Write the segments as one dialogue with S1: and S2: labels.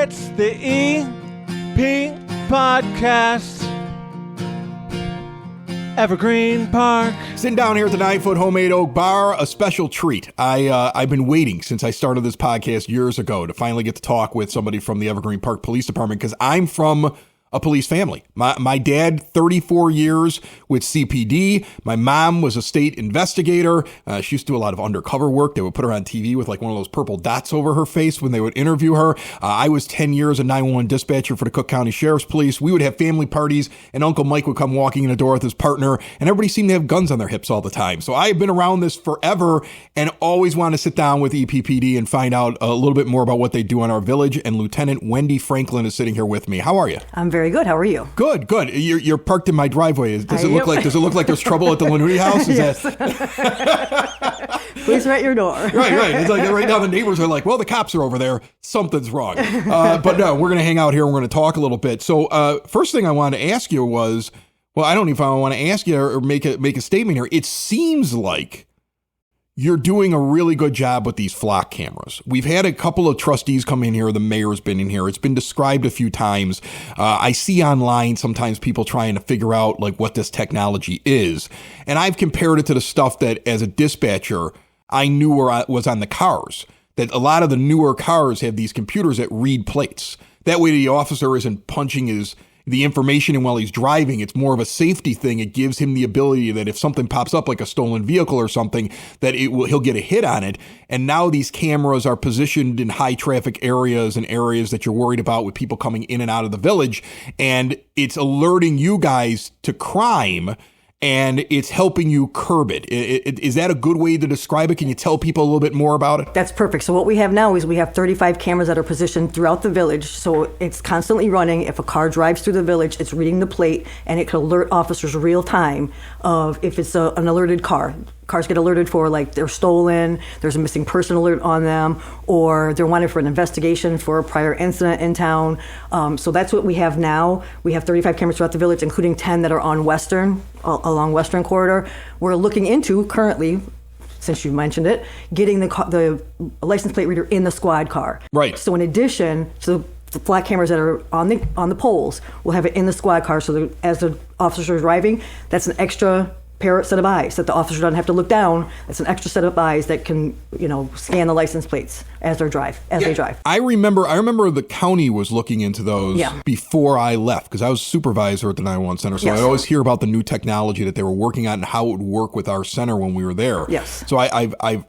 S1: It's the EP Podcast. Evergreen Park.
S2: Sitting down here at the 9-foot homemade oak bar, a special treat. I've been waiting since I started this podcast years ago to finally get to talk with somebody from the Evergreen Park Police Department, because I'm from a police family. My dad, 34 years with CPD. My mom was a state investigator. She used to do a lot of undercover work. They would put her on TV with like one of those purple dots over her face when they would interview her. I was 10 years a 911 dispatcher for the Cook County Sheriff's Police. We would have family parties and Uncle Mike would come walking in the door with his partner, and everybody seemed to have guns on their hips all the time. So I've been around this forever and always want to sit down with EPPD and find out a little bit more about what they do in our village. And Lieutenant Wendy Franklin is sitting here with me. How are you?
S3: I'm very good. How are you?
S2: Good. You're parked in my driveway. Does it look like there's trouble at the Lanuti house?
S3: Yes. Police are at your door.
S2: Right. It's like right now the neighbors are like, well, the cops are over there. Something's wrong. But no, we're going to hang out here and we're going to talk a little bit. So first thing I wanted to ask you was, well, I don't know if I want to ask you or make a statement here. It seems like you're doing a really good job with these flock cameras. We've had a couple of trustees come in here. The mayor's been in here. It's been described a few times. I see online sometimes people trying to figure out like what this technology is. And I've compared it to the stuff that as a dispatcher, I knew was on the cars. That a lot of the newer cars have these computers that read plates. That way the officer isn't punching the information in while he's driving. It's more of a safety thing. It gives him the ability that if something pops up like a stolen vehicle or something, that he'll get a hit on it. And now these cameras are positioned in high traffic areas and areas that you're worried about with people coming in and out of the village. And it's alerting you guys to crime and it's helping you curb it. Is that a good way to describe it? Can you tell people a little bit more about it?
S3: That's perfect. So what we have now is we have 35 cameras that are positioned throughout the village. So it's constantly running. If a car drives through the village, it's reading the plate and it can alert officers real time of if it's an alerted car. Cars get alerted for like they're stolen, there's a missing person alert on them, or they're wanted for an investigation for a prior incident in town. So that's what we have now. We have 35 cameras throughout the village, including 10 that are on along Western Corridor. We're looking into currently, since you mentioned it, getting the license plate reader in the squad car.
S2: Right.
S3: So in addition to the flat cameras that are on the poles, we'll have it in the squad car. So that as the officer is driving, that's an extra set of eyes that the officer doesn't have to look down. It's an extra set of eyes that can, scan the license plates as they drive.
S2: I remember the county was looking into those before I left because I was supervisor at the 911 center. So I always hear about the new technology that they were working on and how it would work with our center when we were there.
S3: Yes.
S2: So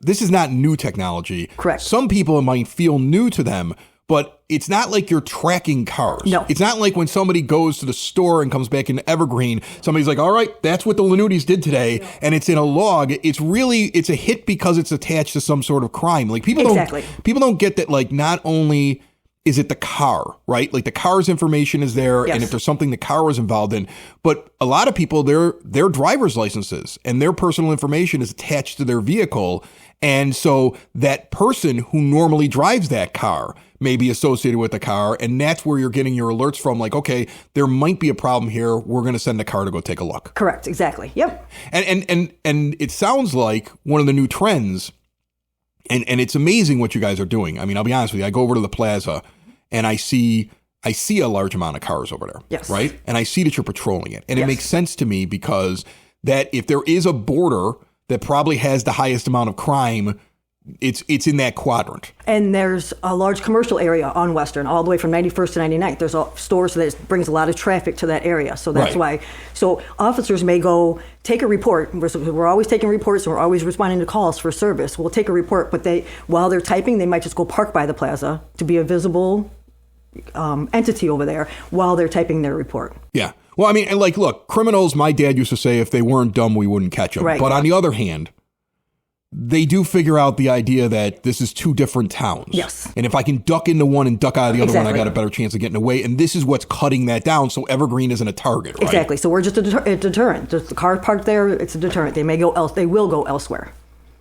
S2: this is not new technology.
S3: Correct.
S2: Some people, it might feel new to them, but it's not like you're tracking cars.
S3: No.
S2: It's not like when somebody goes to the store and comes back into Evergreen, somebody's like, all right, that's what the Lanutis did today. And it's in a log. It's a hit because it's attached to some sort of crime. Like people don't get that, like, not only is it the car, right? Like the car's information is there.
S3: Yes.
S2: And if there's something the car was involved in, but a lot of people, their driver's licenses and their personal information is attached to their vehicle. And so that person who normally drives that car may be associated with the car. And that's where you're getting your alerts from. Like, okay, there might be a problem here. We're going to send a car to go take a look.
S3: Correct. Exactly. Yep. And it sounds like one of the new trends, and it's amazing what you guys are doing. I mean, I'll be honest with you. I go over to the plaza and I see a large amount of cars over there. Yes.
S2: Right. And I see that you're patrolling it. And it makes sense to me because that if there is a border that probably has the highest amount of crime, it's in that quadrant.
S3: And there's a large commercial area on Western, all the way from 91st to 99th. There's stores that brings a lot of traffic to that area. So that's why. So officers may go take a report. We're always taking reports and we're always responding to calls for service. We'll take a report, but while they're typing, they might just go park by the plaza to be a visible entity over there while they're typing their report.
S2: Yeah. Well, I mean, and like, look, criminals, my dad used to say, if they weren't dumb, we wouldn't catch them.
S3: Right.
S2: But on the other hand, they do figure out the idea that this is two different towns.
S3: Yes.
S2: And if I can duck into one and duck out of the other one, I got a better chance of getting away. And this is what's cutting that down. So Evergreen isn't a target, right?
S3: Exactly. So we're just a deterrent. Just the car parked there, it's a deterrent. They will go elsewhere.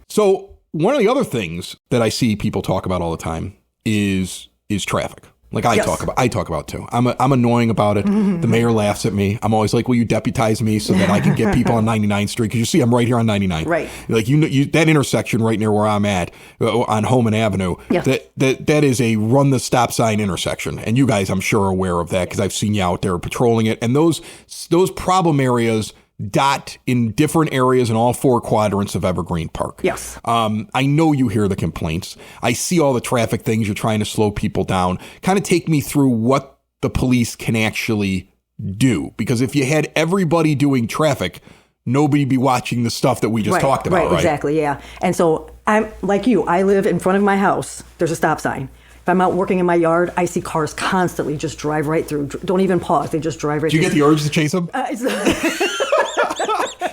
S2: So one of the other things that I see people talk about all the time is traffic. Like I talk about too. I'm annoying about it. The mayor laughs at me. I'm always like, will you deputize me so that I can get people on 99th Street? Because you see, I'm right here on 99th.
S3: Right.
S2: Like you that intersection right near where I'm at on Homan Avenue.
S3: Yeah.
S2: That is a run the stop sign intersection, and you guys, I'm sure, are aware of that because I've seen you out there patrolling it. And those problem areas dot in different areas in all 4 quadrants of Evergreen Park.
S3: Yes.
S2: I know you hear the complaints. I see all the traffic things. You're trying to slow people down. Kind of take me through what the police can actually do. Because if you had everybody doing traffic, nobody'd be watching the stuff that we just talked about, right?
S3: Exactly, yeah. And so I'm like you. I live in front of my house. There's a stop sign. If I'm out working in my yard, I see cars constantly just drive right through. Don't even pause. They just drive right through.
S2: Do you get the urge to chase them?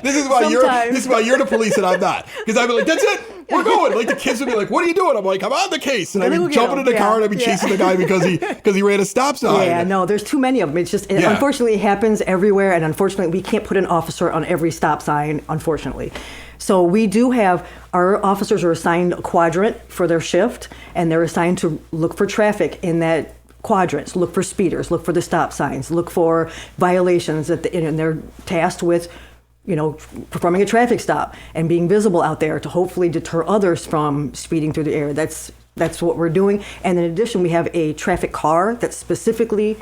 S2: This is why you're the police and I'm not. Because I'd be like, that's it. We're going. Like the kids would be like, what are you doing? I'm like, I'm on the case. And I'd be jumping in the car and I'd be chasing the guy because he ran a stop sign.
S3: Yeah, no, there's too many of them. It's just, unfortunately, it happens everywhere. And unfortunately, we can't put an officer on every stop sign, unfortunately. So we do have, our officers are assigned a quadrant for their shift, and they're assigned to look for traffic in that quadrants, look for speeders, look for the stop signs, look for violations, and they're tasked with performing a traffic stop and being visible out there to hopefully deter others from speeding through the area. That's what we're doing. And in addition, we have a traffic car that specifically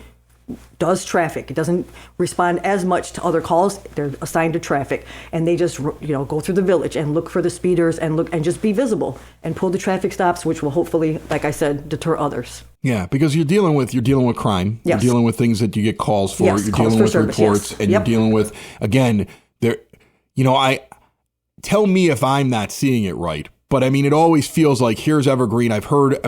S3: does traffic. It doesn't respond as much to other calls. They're assigned to traffic, and they just go through the village and look for the speeders and just be visible and pull the traffic stops, which will hopefully, like I said, deter others.
S2: Yeah, because you're dealing with crime.
S3: Yes.
S2: You're dealing with things that you get calls for.
S3: Yes,
S2: you're
S3: calls
S2: dealing
S3: for
S2: with
S3: service,
S2: reports,
S3: yes.
S2: and
S3: Yep.
S2: you're dealing with, again, tell me if I'm not seeing it right. But I mean, it always feels like here's Evergreen.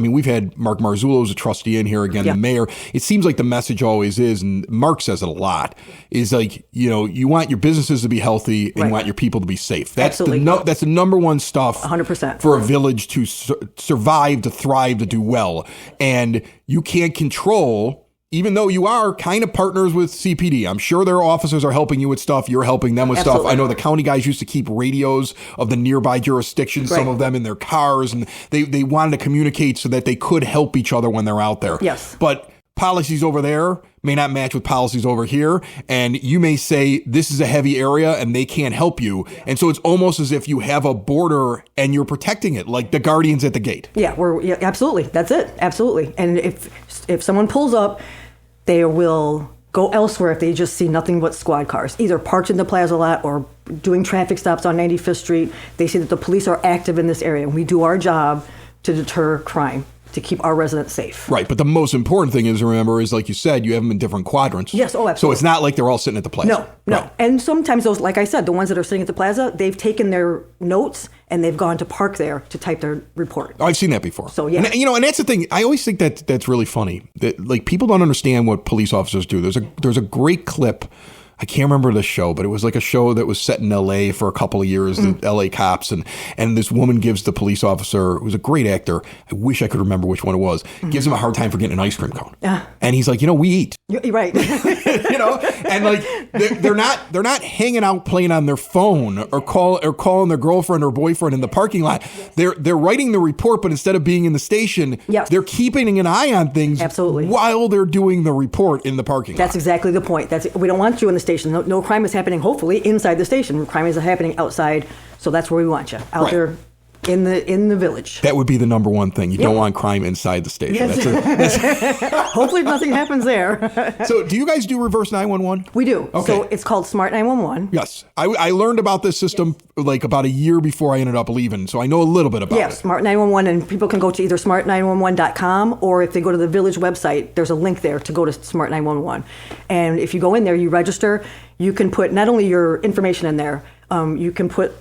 S2: We've had Mark Marzullo as a trustee in here again, the mayor. It seems like the message always is, and Mark says it a lot, is like, you want your businesses to be healthy and you want your people to be safe. That's that's the number one stuff
S3: 100%.
S2: for a village to survive, to thrive, to do well. And you can't control, even though you are kind of partners with CPD. I'm sure their officers are helping you with stuff. You're helping them with stuff. I know the county guys used to keep radios of the nearby jurisdictions, some of them in their cars, and they wanted to communicate so that they could help each other when they're out there.
S3: Yes.
S2: But policies over there may not match with policies over here, and you may say this is a heavy area and they can't help you. And so it's almost as if you have a border and you're protecting it, like the guardians at the gate.
S3: Yeah, absolutely. That's it. Absolutely. And if someone pulls up, they will go elsewhere if they just see nothing but squad cars, either parked in the plaza lot or doing traffic stops on 95th Street. They see that the police are active in this area, and we do our job to deter crime, to keep our residents safe.
S2: Right, but the most important thing is, remember, is like you said, you have them in different quadrants.
S3: Yes, absolutely.
S2: So it's not like they're all sitting at the plaza.
S3: No.
S2: Right.
S3: And sometimes those, like I said, the ones that are sitting at the plaza, they've taken their notes and they've gone to park there to type their report.
S2: I've seen that before.
S3: So, yeah.
S2: And that's the thing. I always think that's really funny. That like people don't understand what police officers do. There's a great clip. I can't remember the show, but it was like a show that was set in LA for a couple of years, the LA cops. And this woman gives the police officer, who's a great actor, I wish I could remember which one it was, gives him a hard time for getting an ice cream cone. And he's like, we eat.
S3: You're right.
S2: And like they're not hanging out playing on their phone or calling their girlfriend or boyfriend in the parking lot. They're writing the report, but instead of being in the station, they're keeping an eye on things while they're doing the report in the parking lot.
S3: That's exactly the point. We don't want you in the station. No crime is happening, hopefully, inside the station. Crime is happening outside, so that's where we want you, out there in the village.
S2: That would be the number one thing. You don't want crime inside the station.
S3: Hopefully nothing happens there.
S2: So do you guys do reverse 911?
S3: We do.
S2: Okay.
S3: So it's called Smart 911.
S2: Yes. I learned about this system like about a year before I ended up leaving, so I know a little bit about it.
S3: Smart 911, and people can go to either smart911.com, or if they go to the village website, there's a link there to go to Smart 911. And if you go in there, you register, you can put not only your information in there, you can put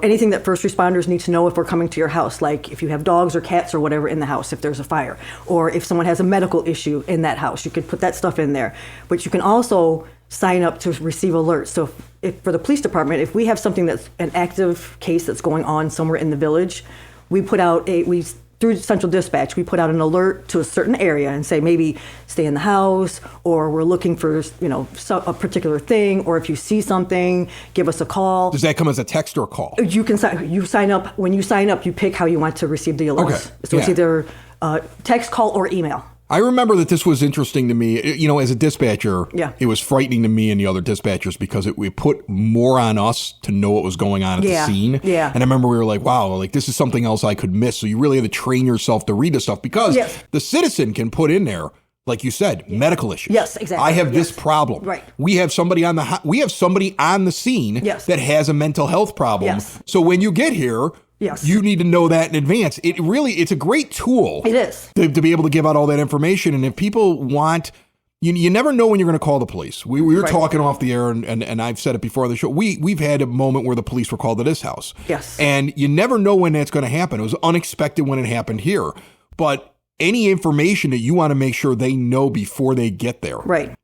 S3: anything that first responders need to know if we're coming to your house, like if you have dogs or cats or whatever in the house, if there's a fire, or if someone has a medical issue in that house, you could put that stuff in there. But you can also sign up to receive alerts. So if for the police department, if we have something that's an active case that's going on somewhere in the village, we put out through Central Dispatch, we put out an alert to a certain area and say maybe stay in the house, or we're looking for a particular thing, or if you see something, give us a call.
S2: Does that come as a text or a call?
S3: You sign up. When you sign up, you pick how you want to receive the alerts.
S2: Okay.
S3: So it's either text, call, or email.
S2: I remember that this was interesting to me. You know, as a dispatcher,
S3: Yeah.
S2: it was frightening to me and the other dispatchers because we put more on us to know what was going on at the scene.
S3: Yeah.
S2: And I remember we were like, wow, like this is something else I could miss. So you really have to train yourself to read this stuff because the citizen can put in there, like you said, medical issues.
S3: Yes, exactly.
S2: I have this problem.
S3: Right.
S2: We have somebody on the scene that has a mental health problem.
S3: Yes.
S2: So when you get here, you need to know that in advance. It's a great tool.
S3: It is.
S2: To be able to give out all that information. And if people want, you never know when you're going to call the police. We were talking off the air, and I've said it before on the show. We've had a moment where the police were called to this house.
S3: Yes.
S2: And you never know when that's going to happen. It was unexpected when it happened here. But any information that you want to make sure they know before they get there,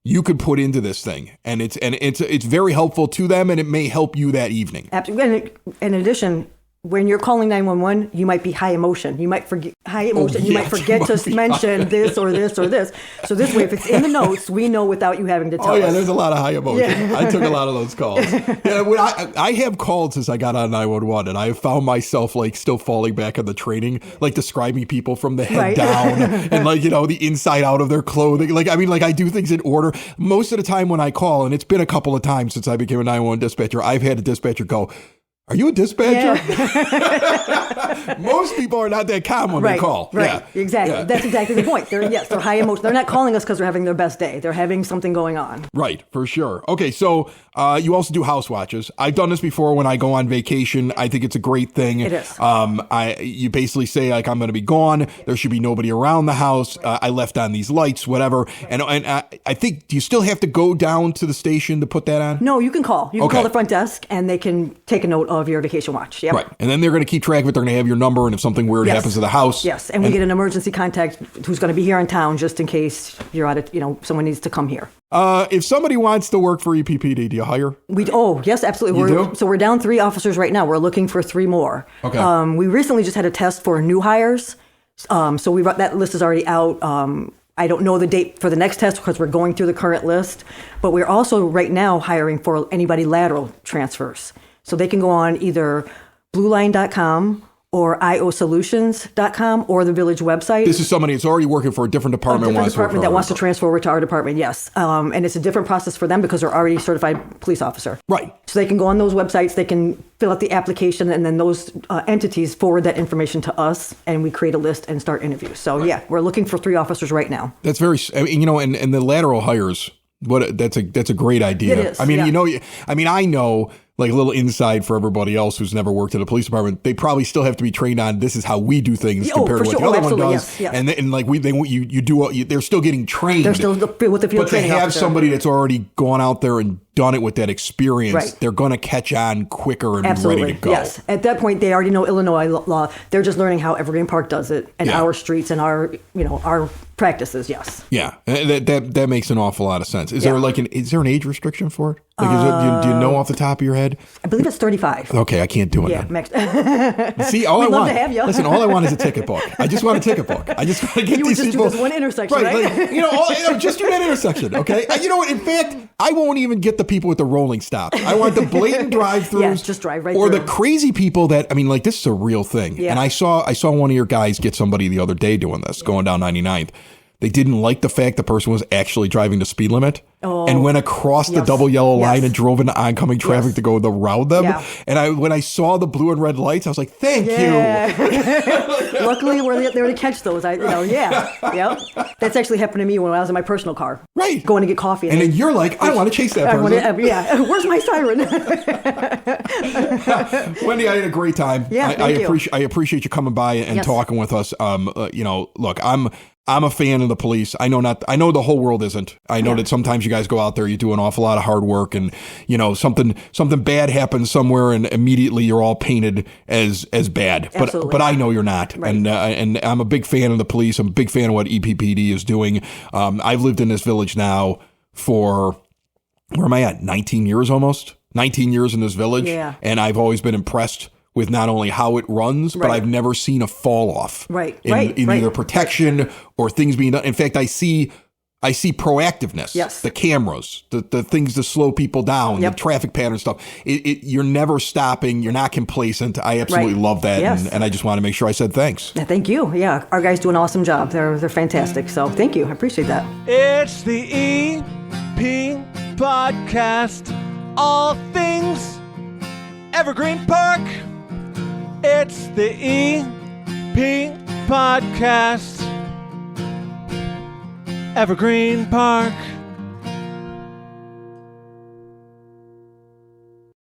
S2: you could put into this thing, and it's very helpful to them, and it may help you that evening.
S3: Absolutely. And in addition, when you're calling 911, you might be high emotion. You might forget You might forget to mention this or this or this. So this way, if it's in the notes, we know without you having to tell us.
S2: There's a lot of high emotion. Yeah. I took a lot of those calls. I have called since I got on 911, and I have found myself like still falling back on the training, like describing people from the head down and like, the inside out of their clothing. Like, I do things in order. Most of the time when I call, and it's been a couple of times since I became a 911 dispatcher, I've had a dispatcher go, "Are you a dispatcher?" Yeah. Most people are not that calm when they call.
S3: Right, exactly. Yeah. That's exactly the point. They're high emotion. They're not calling us because they're having their best day. They're having something going on.
S2: Right, for sure. Okay, so you also do house watches. I've done this before when I go on vacation. I think it's a great thing.
S3: It is.
S2: You basically say, like, I'm going to be gone. There should be nobody around the house. I left on these lights, whatever. And I think, do you still have to go down to the station to put that on?
S3: No, you can call. You can call the front desk, and they can take a note of your vacation watch. Yep.
S2: Right. And then they're going to keep track of it. They're going to have your number, and if something weird happens to the house.
S3: Yes. And we get an emergency contact who's going to be here in town just in case you're out of, someone needs to come here.
S2: If somebody wants to work for EPPD, do you hire?
S3: Yes, absolutely. So we're down 3 officers right now. We're looking for 3 more.
S2: Okay.
S3: We recently just had a test for new hires. So that list is already out. I don't know the date for the next test because we're going through the current list, but we're also right now hiring for anybody lateral transfers. So they can go on either blueline.com or iosolutions.com or the village website.
S2: This is somebody that's already working for a different department.
S3: That wants to transfer over to our department, yes. And it's a different process for them because they're already a certified police officer.
S2: Right.
S3: So they can go on those websites, they can fill out the application, and then those entities forward that information to us, and we create a list and start interviews. So, we're looking for 3 officers right now.
S2: That's very, and the lateral hires, that's a great idea.
S3: It is,
S2: I know, like a little inside for everybody else who's never worked at a police department, they probably still have to be trained on this is how we do things compared to what the other one does.
S3: Yes.
S2: And like they're still getting trained.
S3: They're still with the field training
S2: But to have
S3: officer.
S2: somebody that's already gone out there and done it with that experience, they're going to catch on quicker and ready to go.
S3: Yes. At that point, they already know Illinois law. They're just learning how Evergreen Park does it and our streets and our practices. Yes.
S2: Yeah, that makes an awful lot of sense. Is there an age restriction for it? Like, do you know off the top of your head?
S3: I believe it's 35.
S2: Okay, I can't do it.
S3: Yeah,
S2: max. See, all I want.
S3: To have you.
S2: Listen, all I want is a ticket book. I just want a ticket book. I just want to get these people.
S3: You just do this one intersection, right?
S2: Like, just do that intersection, okay? You know what? In fact, I won't even get the people with the rolling stops. I want the blatant drive-throughs.
S3: Yes, just drive right
S2: or
S3: through.
S2: the crazy people that, like, this is a real thing.
S3: Yeah.
S2: And I saw one of your guys get somebody the other day doing this, going down 99th. They didn't like the fact the person was actually driving the speed limit and went across the double yellow line and drove into oncoming traffic to go around them. Yeah. And when I saw the blue and red lights, I was like, thank you.
S3: Luckily, we're there to catch those. Yep. That's actually happened to me when I was in my personal car.
S2: Right.
S3: Going to get coffee.
S2: And then you're like, I want to chase that person.
S3: Where's my siren?
S2: Wendy, I had a great time.
S3: Yeah,
S2: I appreciate you coming by and talking with us. Look, I'm a fan of the police. I know the whole world isn't. I know that sometimes you guys go out there, you do an awful lot of hard work, and something bad happens somewhere, and immediately you're all painted as bad. But I know you're not, right. And I'm a big fan of the police. I'm a big fan of what EPPD is doing. I've lived in this village now for, where am I at? 19 years almost. 19 years in this village, and I've always been impressed with not only how it runs, but I've never seen a fall off in either protection or things being done. In fact, I see I see proactiveness.
S3: Yes.
S2: The cameras, the things to slow people down,
S3: Yep.
S2: the traffic pattern stuff. You're never stopping. You're not complacent. I absolutely
S3: Right.
S2: love that.
S3: Yes.
S2: And I just want to make sure I said thanks.
S3: Yeah, thank you. Yeah, our guys do an awesome job. They're fantastic. So thank you. I appreciate that.
S1: It's the EP Podcast. All things Evergreen Park. It's the EP Podcast. Evergreen Park.